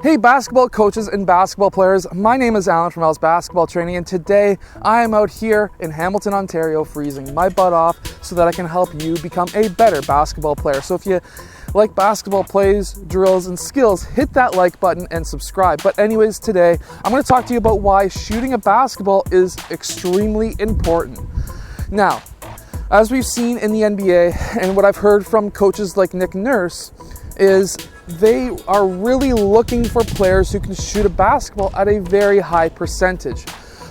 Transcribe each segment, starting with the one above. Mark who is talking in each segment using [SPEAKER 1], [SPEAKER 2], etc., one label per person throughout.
[SPEAKER 1] Hey basketball coaches and basketball players, my name is Alan from Al's Basketball Training, and today I am out here in Hamilton, Ontario, freezing my butt off so that I can help you become a better basketball player. So if you like basketball plays, drills, and skills, hit that like button and subscribe. But anyways, today I'm going to talk to you about why shooting a basketball is extremely important. Now, as we've seen in the NBA and what I've heard from coaches like Nick Nurse, is they are really looking for players who can shoot a basketball at a very high percentage.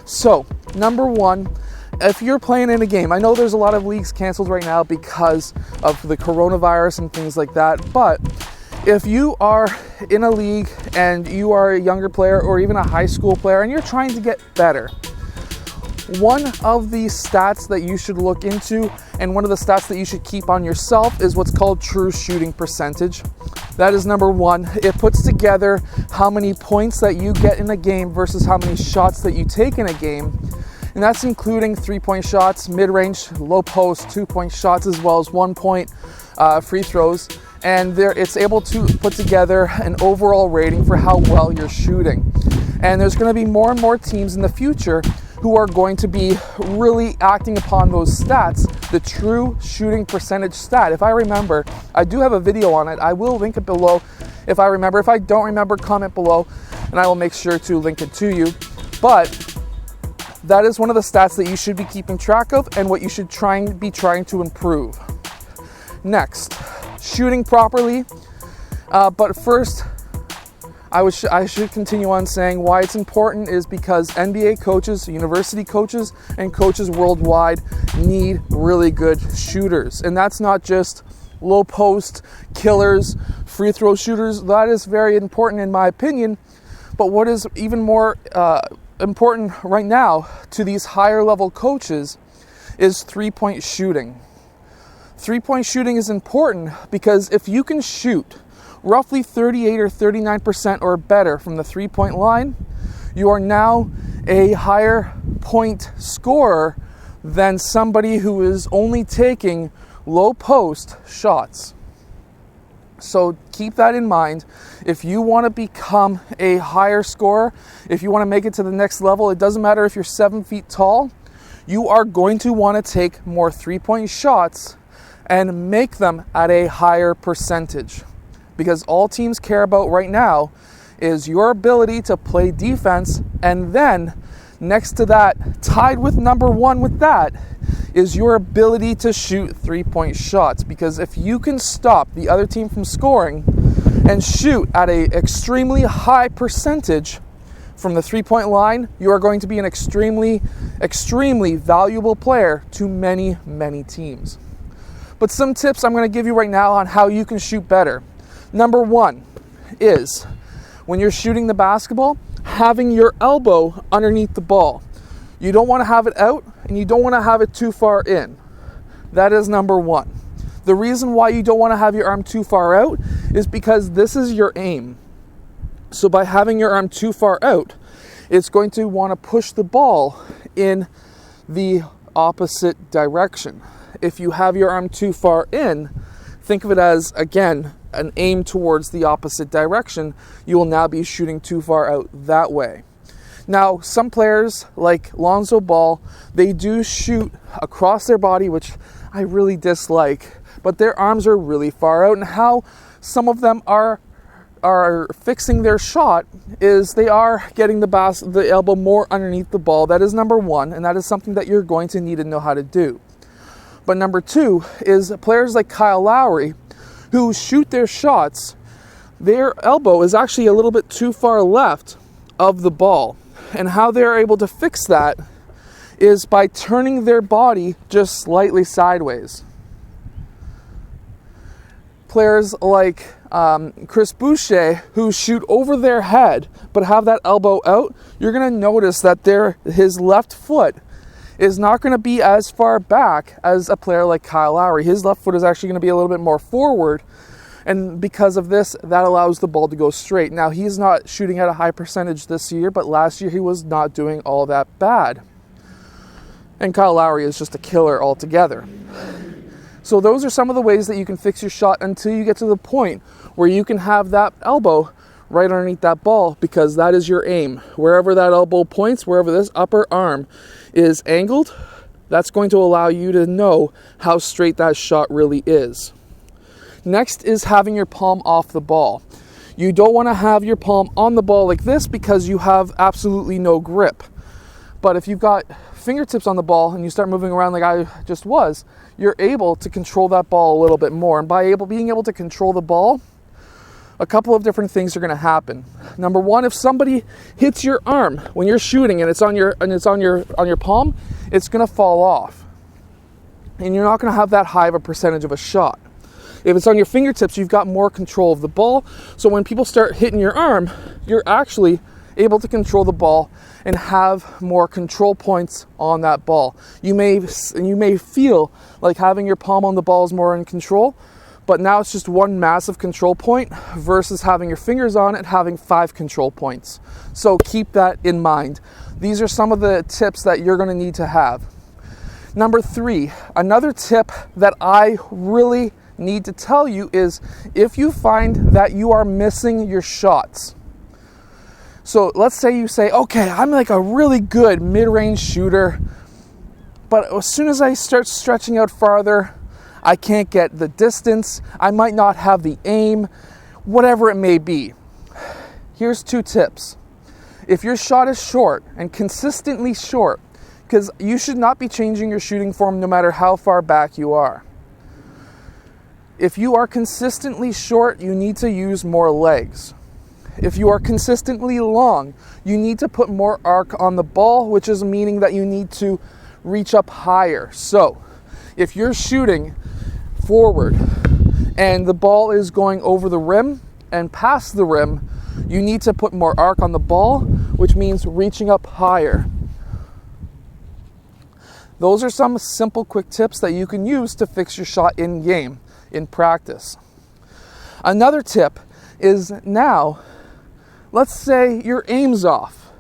[SPEAKER 1] So, number one, if you're playing in a game, I know there's a lot of leagues canceled right now because of the coronavirus and things like that, but if you are in a league and you are a younger player or even a high school player and you're trying to get better, one of the stats that you should look into and one of the stats that you should keep on yourself is what's called true shooting percentage. That is number one. It puts together how many points that you get in a game versus how many shots that you take in a game. And that's including 3-point shots, mid-range, low post, 2-point shots, as well as 1-point free throws. And it's able to put together an overall rating for how well you're shooting. And there's going to be more and more teams in the future who are going to be really acting upon those stats, the true shooting percentage stat. If I remember, I do have a video on it. I will link it below if I remember. If I don't remember, comment below and I will make sure to link it to you. But that is one of the stats that you should be keeping track of and what you should be trying to improve. Next, shooting properly. But first, I should continue on saying why it's important is because NBA coaches, university coaches, and coaches worldwide need really good shooters. And that's not just low post killers, free throw shooters. That is very important in my opinion. But what is even more important right now to these higher level coaches is 3-point shooting. 3-point shooting is important because if you can shoot roughly 38 or 39% or better from the 3-point line, you are now a higher point scorer than somebody who is only taking low post shots. So keep that in mind. If you want to become a higher scorer, if you want to make it to the next level, it doesn't matter if you're 7 feet tall, you are going to want to take more 3-point shots and make them at a higher percentage. Because all teams care about right now is your ability to play defense, and then next to that, tied with number one with that, is your ability to shoot 3-point shots. Because if you can stop the other team from scoring and shoot at an extremely high percentage from the 3-point line, you are going to be an extremely, extremely valuable player to many, many teams. But some tips I'm going to give you right now on how you can shoot better. Number one is, when you're shooting the basketball, having your elbow underneath the ball. You don't want to have it out and you don't want to have it too far in. That is number one. The reason why you don't want to have your arm too far out is because this is your aim. So by having your arm too far out, it's going to want to push the ball in the opposite direction. If you have your arm too far in, think of it as, again, an aim towards the opposite direction. You will now be shooting too far out that way. Now, some players like Lonzo Ball, they do shoot across their body, which I really dislike, but their arms are really far out, and how some of them are fixing their shot is they are getting the elbow more underneath the ball. That is number one, and that is something that you're going to need to know how to do. But number two is players like Kyle Lowry, who shoot their shots, their elbow is actually a little bit too far left of the ball. And how they're able to fix that is by turning their body just slightly sideways. Players like Chris Boucher, who shoot over their head but have that elbow out, you're going to notice that his left foot is not going to be as far back as a player like Kyle Lowry. His left foot is actually going to be a little bit more forward, and because of this, that allows the ball to go straight. Now, he's not shooting at a high percentage this year, but last year he was not doing all that bad. And Kyle Lowry is just a killer altogether. So those are some of the ways that you can fix your shot until you get to the point where you can have that elbow right underneath that ball, because that is your aim. Wherever that elbow points, wherever this upper arm is angled, that's going to allow you to know how straight that shot really is. Next is having your palm off the ball. You don't want to have your palm on the ball like this because you have absolutely no grip. But if you've got fingertips on the ball and you start moving around like I just was, you're able to control that ball a little bit more. And by being able to control the ball, a couple of different things are going to happen. Number one, if somebody hits your arm when you're shooting and it's on your palm, it's going to fall off. And you're not going to have that high of a percentage of a shot. If it's on your fingertips, you've got more control of the ball. So when people start hitting your arm, you're actually able to control the ball and have more control points on that ball. You may feel like having your palm on the ball is more in control, but now it's just one massive control point versus having your fingers on it, having 5 control points. So keep that in mind. These are some of the tips that you're going to need to have. Number 3, another tip that I really need to tell you is if you find that you are missing your shots. So let's say you say, okay, I'm like a really good mid-range shooter, but as soon as I start stretching out farther, I can't get the distance, I might not have the aim, whatever it may be. Here's 2 tips. If your shot is short and consistently short, because you should not be changing your shooting form no matter how far back you are. If you are consistently short, you need to use more legs. If you are consistently long, you need to put more arc on the ball, which is meaning that you need to reach up higher. So, if you're shooting forward and the ball is going over the rim and past the rim, you need to put more arc on the ball, which means reaching up higher. Those are some simple, quick tips that you can use to fix your shot in game, in practice. Another tip is now, let's say your aim's off.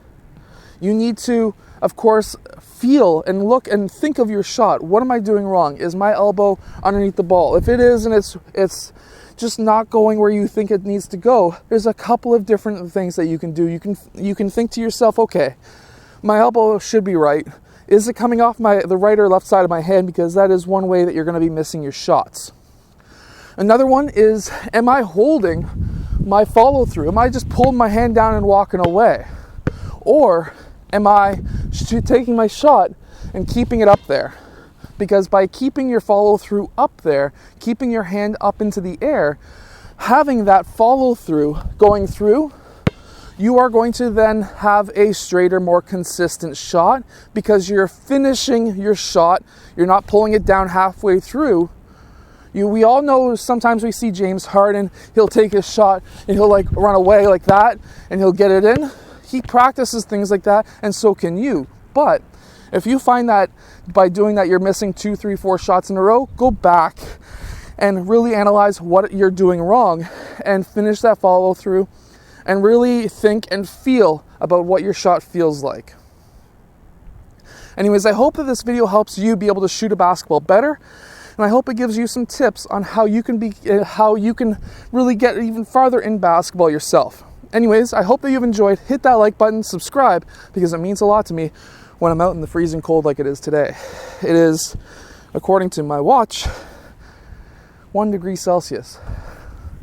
[SPEAKER 1] You need to, of course, feel and look and think of your shot. What am I doing wrong? Is my elbow underneath the ball? If it is and it's just not going where you think it needs to go, there's a couple of different things that you can do. You can think to yourself, okay, my elbow should be right. Is it coming off the right or left side of my hand? Because that is one way that you're going to be missing your shots. Another one is, am I holding my follow through? Am I just pulling my hand down and walking away? Or am I taking my shot and keeping it up there? Because by keeping your follow through up there, keeping your hand up into the air, having that follow through going through, you are going to then have a straighter, more consistent shot because you're finishing your shot. You're not pulling it down halfway through. We all know sometimes we see James Harden, he'll take his shot and he'll like run away like that and he'll get it in. He practices things like that, and so can you. But if you find that by doing that you're missing 2, 3, 4 shots in a row, go back and really analyze what you're doing wrong and finish that follow through and really think and feel about what your shot feels like. Anyways, I hope that this video helps you be able to shoot a basketball better, and I hope it gives you some tips on how you can really get even farther in basketball yourself. Anyways, I hope that you've enjoyed. Hit that like button, subscribe, because it means a lot to me when I'm out in the freezing cold like it is today. It is, according to my watch, 1 degree Celsius,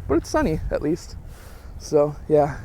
[SPEAKER 1] but it's sunny at least. So yeah.